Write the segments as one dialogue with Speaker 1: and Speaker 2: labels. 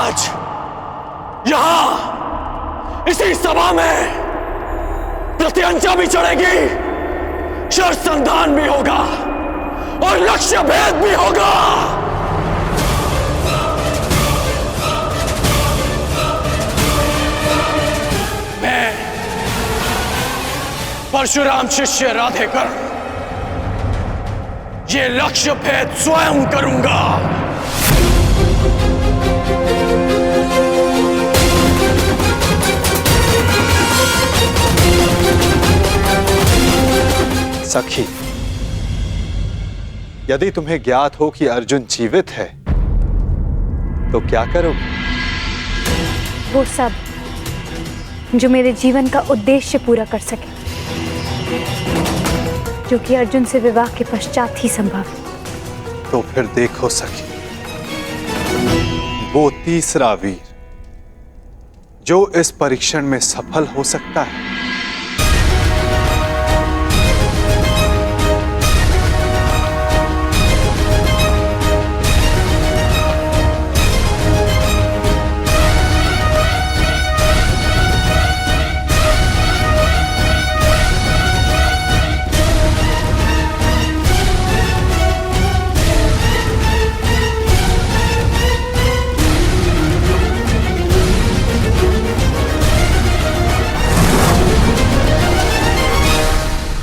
Speaker 1: आज यहां इसी सभा में प्रत्यंचा भी चढ़ेगी, शर संधान भी होगा और लक्ष्य भेद भी होगा। मैं परशुराम शिष्य राधेकर ये लक्ष्य भेद स्वयं करूंगा।
Speaker 2: सखी, यदि तुम्हें ज्ञात हो कि अर्जुन जीवित है तो क्या करोगे?
Speaker 3: वो सब जो मेरे जीवन का उद्देश्य पूरा कर सके, जो कि अर्जुन से विवाह के पश्चात ही संभव है।
Speaker 2: तो फिर देखो सखी, वो तीसरा वीर जो इस परीक्षण में सफल हो सकता है,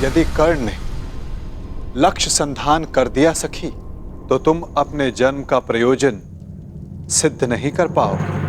Speaker 2: यदि कर्ण ने लक्ष्य संधान कर दिया सखी, तो तुम अपने जन्म का प्रयोजन सिद्ध नहीं कर पाओगे।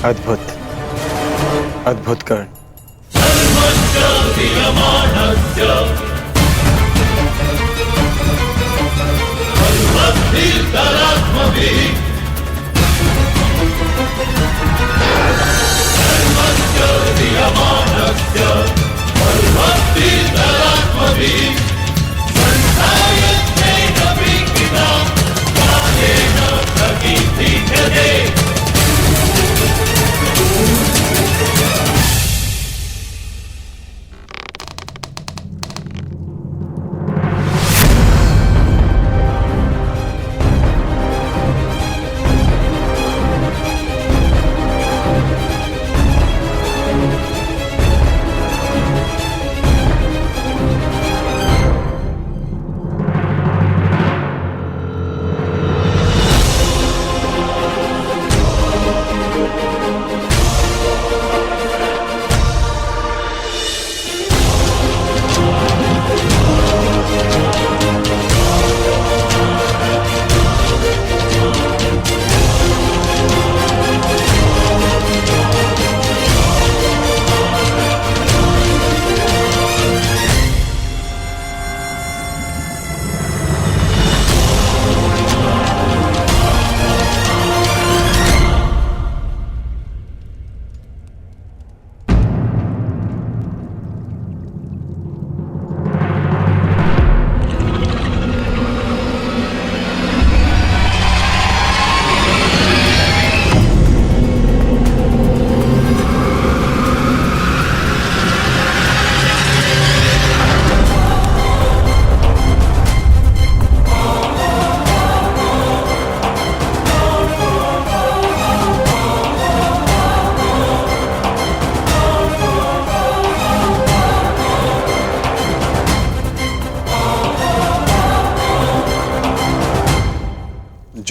Speaker 2: अद्भुत, अद्भुत कर्ण।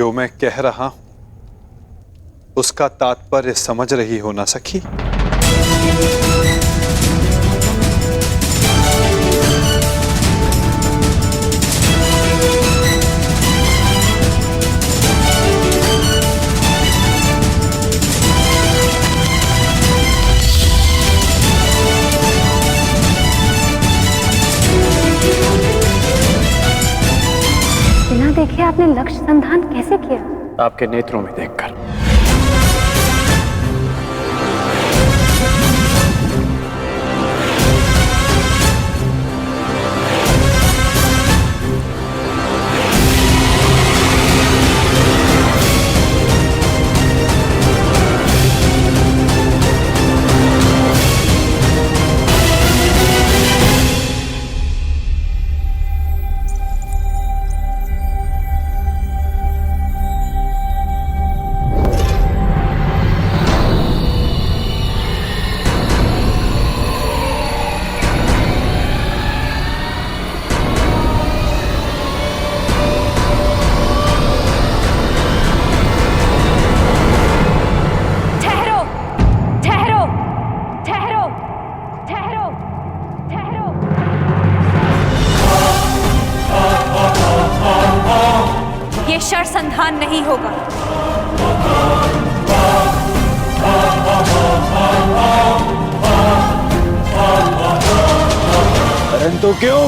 Speaker 2: जो मैं कह रहा हूं उसका तात्पर्य समझ रही हो ना सखी?
Speaker 3: बिना देखे आपने लक्ष्य संधान कैसे किया?
Speaker 1: आपके नेत्रों में देखकर।
Speaker 3: शर संधान नहीं होगा।
Speaker 1: परंतु क्यों?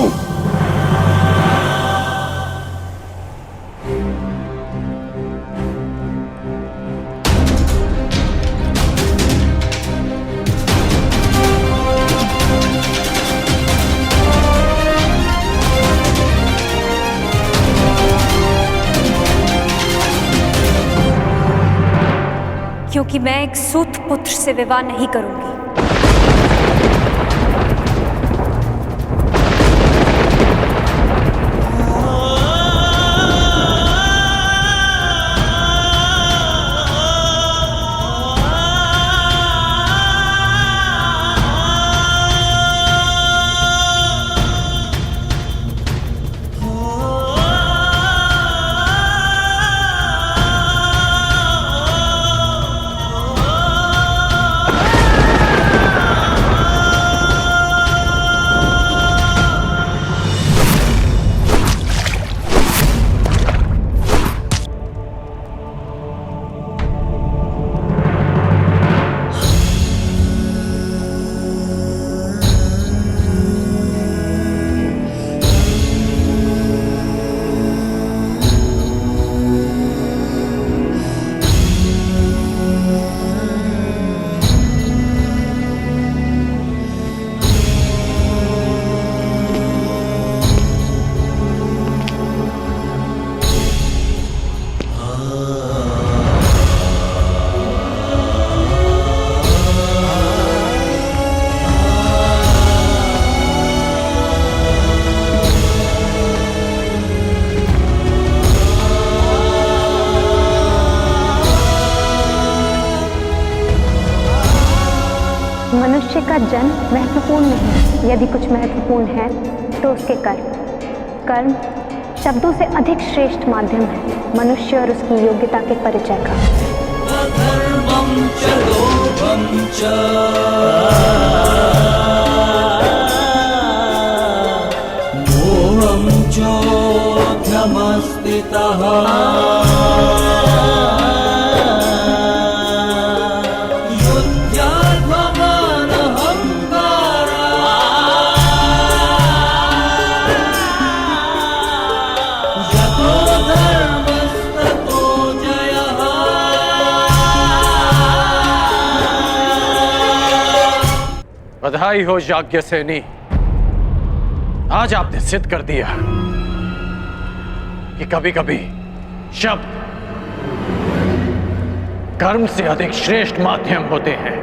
Speaker 3: क्योंकि मैं एक सूत पुत्र से विवाह नहीं करूंगी। मनुष्य का जन्म महत्वपूर्ण नहीं, यदि कुछ महत्वपूर्ण है तो उसके कर्म। कर्म शब्दों से अधिक श्रेष्ठ माध्यम है मनुष्य और उसकी योग्यता के परिचय का।
Speaker 4: अधर्मं च लोभं च मोहं चोऽध्यमस्थितः
Speaker 1: बधाई हो याज्ञसेनी, आज आपने सिद्ध कर दिया कि कभी कभी शब्द कर्म से अधिक श्रेष्ठ माध्यम होते हैं।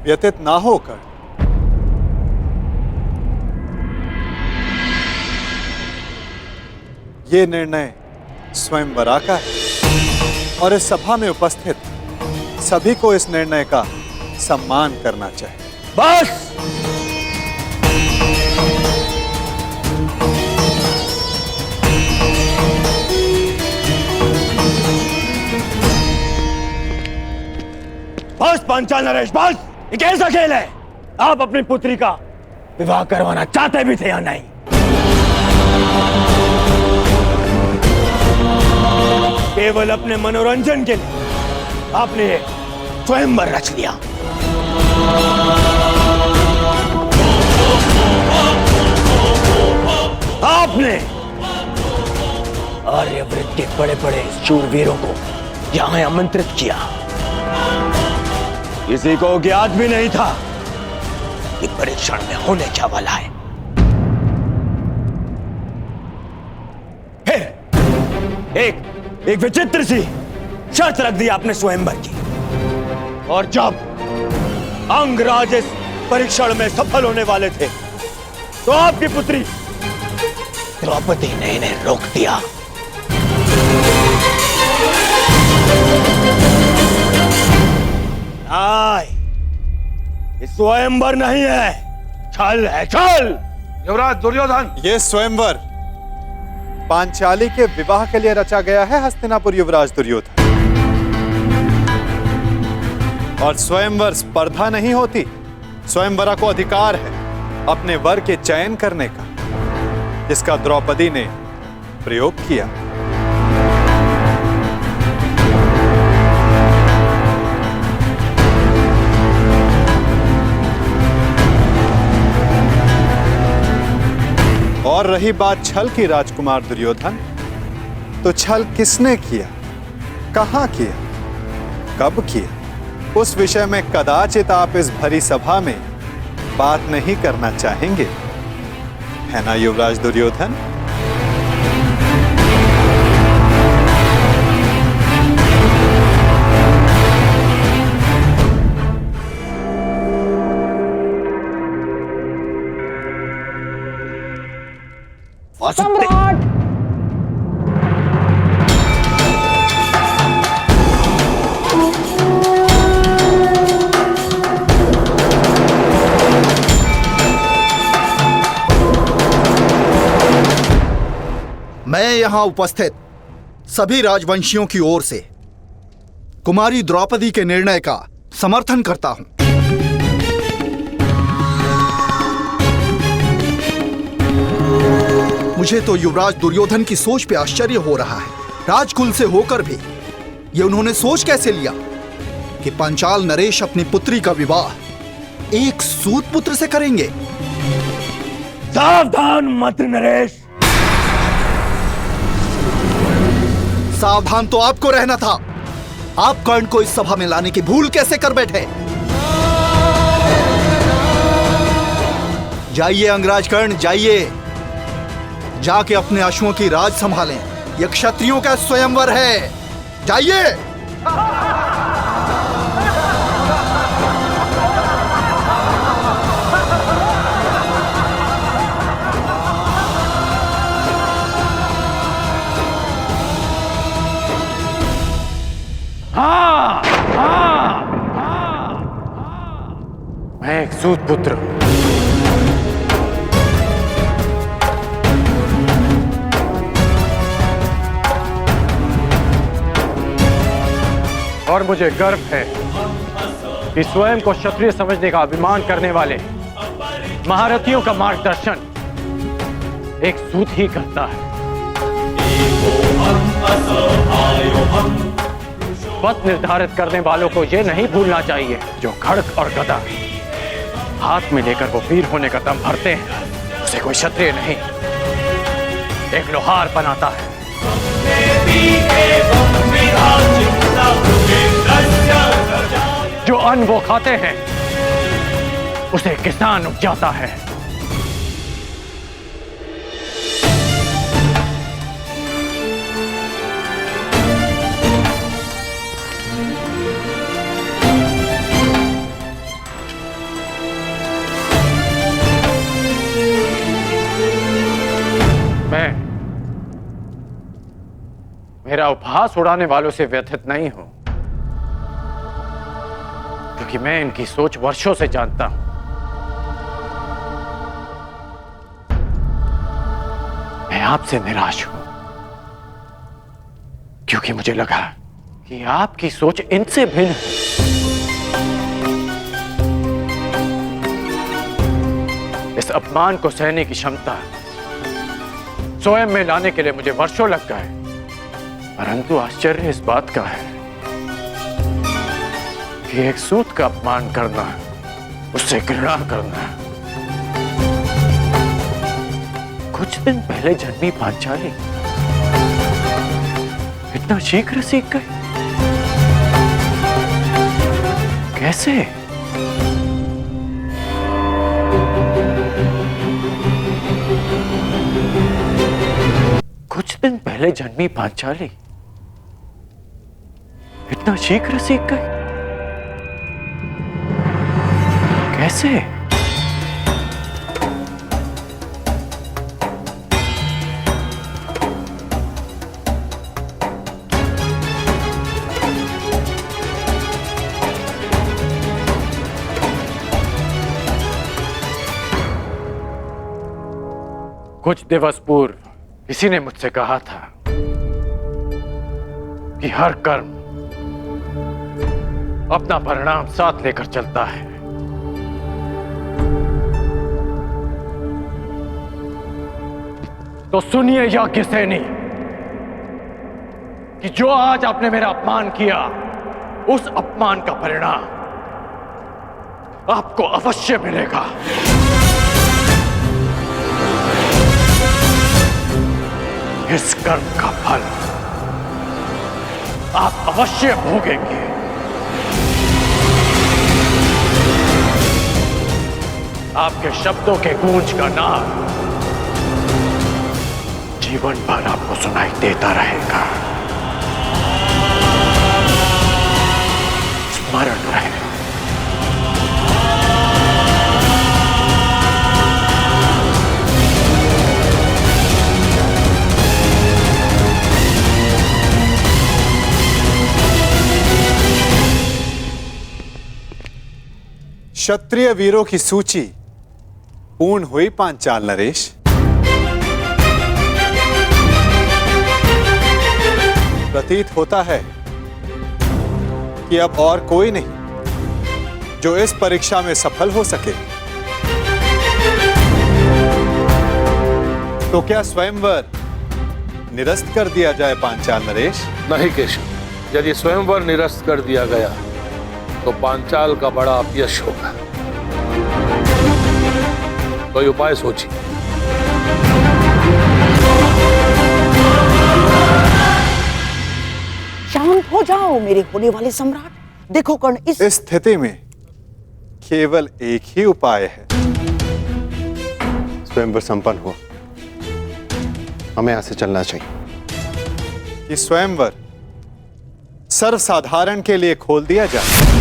Speaker 2: व्यतीत ना होकर ये निर्णय स्वयंवरा का है और इस सभा में उपस्थित सभी को इस निर्णय का सम्मान करना चाहिए।
Speaker 1: बस बस पांचाल नरेश, बस। ये कैसा खेल है? आप अपनी पुत्री का विवाह करवाना चाहते भी थे या नहीं? केवल अपने मनोरंजन के लिए आपने ये स्वयंवर रच लिया। आपने आर्यव्रत के बड़े बड़े शूरवीरों को यहां आमंत्रित किया। किसी को ज्ञात भी नहीं था कि परीक्षण में होने क्या वाला है। फिर एक विचित्र सी शर्त रख दी आपने स्वयंवर की, और जब अंगराज इस परीक्षण में सफल होने वाले थे तो आपकी पुत्री द्रौपदी ने इन्हें रोक दिया। ये स्वयंवर नहीं है, छल है, छल।
Speaker 5: युवराज दुर्योधन,
Speaker 2: ये स्वयंवर पांचाली के विवाह के लिए रचा गया है हस्तिनापुर युवराज दुर्योधन। और स्वयंवर स्पर्धा नहीं होती, स्वयंवरा को अधिकार है अपने वर के चयन करने का, जिसका द्रौपदी ने प्रयोग किया। और रही बात छल की राजकुमार दुर्योधन, तो छल किसने किया, कहां किया, कब किया, उस विषय में कदाचित आप इस भरी सभा में बात नहीं करना चाहेंगे, है ना युवराज दुर्योधन?
Speaker 3: सम्राट!
Speaker 6: मैं यहां उपस्थित सभी राजवंशियों की ओर से कुमारी द्रौपदी के निर्णय का समर्थन करता हूं। मुझे तो युवराज दुर्योधन की सोच पे आश्चर्य हो रहा है। राजकुल से होकर भी ये उन्होंने सोच कैसे लिया कि पांचाल नरेश अपनी पुत्री का विवाह एक सूत पुत्र से करेंगे।
Speaker 1: सावधान मंत्री नरेश।
Speaker 6: सावधान तो आपको रहना था। आप कर्ण को इस सभा में लाने की भूल कैसे कर बैठे? जाइए अंगराज कर्ण, जाइए, जाके अपने अश्वों की राज संभालें। यह क्षत्रियों का स्वयंवर है, जाइए।
Speaker 1: हाँ, हाँ, हाँ, मैं एक सूत पुत्र हूं। और मुझे गर्व है कि स्वयं को क्षत्रिय समझने का अभिमान करने वाले महारथियों का मार्गदर्शन एक सूत ही करता है। पथ निर्धारित करने वालों को यह नहीं भूलना चाहिए, जो खड्ग और गदा हाथ में लेकर वो वीर होने का दम भरते हैं, उसे कोई क्षत्रिय नहीं, एक लोहार बनाता है। जो अन्न वो खाते हैं उसे किसान उपजाता है। मेरा उपहास उड़ाने वालों से व्यथित नहीं हूं, क्योंकि मैं इनकी सोच वर्षों से जानता हूं। मैं आपसे निराश हूं, क्योंकि मुझे लगा कि आपकी सोच इनसे भिन्न है।
Speaker 7: इस अपमान को सहने की क्षमता स्वयं में लाने के लिए मुझे वर्षों लग गए, परंतु आश्चर्य इस बात का है कि एक सूत का अपमान करना, उससे घृणा करना, कुछ दिन पहले जन्मी पांचाली इतना शीघ्र सीख गए? कैसे? कुछ दिन पहले जन्मी पांचाली इतना शीघ्र सीख गए? कैसे? कुछ दिवस पूर्व किसी ने मुझसे कहा था कि हर कर्म अपना परिणाम साथ लेकर चलता है। तो सुनिए याज्ञसेनी कि जो आज आपने मेरा अपमान किया, उस अपमान का परिणाम आपको अवश्य मिलेगा। इस कर्म का फल आप अवश्य भोगेंगे। आपके शब्दों के गूंज का नाद जीवन भर आपको सुनाई देता रहेगा। स्मरण रहे।
Speaker 2: क्षत्रिय वीरों की सूची पूर्ण हुई पांचाल नरेश। प्रतीत होता है कि अब और कोई नहीं जो इस परीक्षा में सफल हो सके। तो क्या स्वयंवर निरस्त कर दिया जाए पांचाल नरेश?
Speaker 8: नहीं केशव, यदि स्वयंवर निरस्त कर दिया गया तो पांचाल का बड़ा अपयश होगा। कोई उपाय सोचिए।
Speaker 9: शांत हो जाओ मेरे होने वाले सम्राट। देखो कर्ण, इस
Speaker 2: स्थिति में केवल एक ही उपाय है।
Speaker 10: स्वयंवर संपन्न हुआ, हमें यहां से चलना चाहिए।
Speaker 2: कि स्वयंवर सर्वसाधारण के लिए खोल दिया जाए।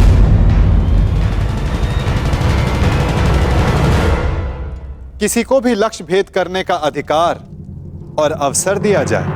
Speaker 2: किसी को भी लक्ष्य भेद करने का अधिकार और अवसर दिया जाए।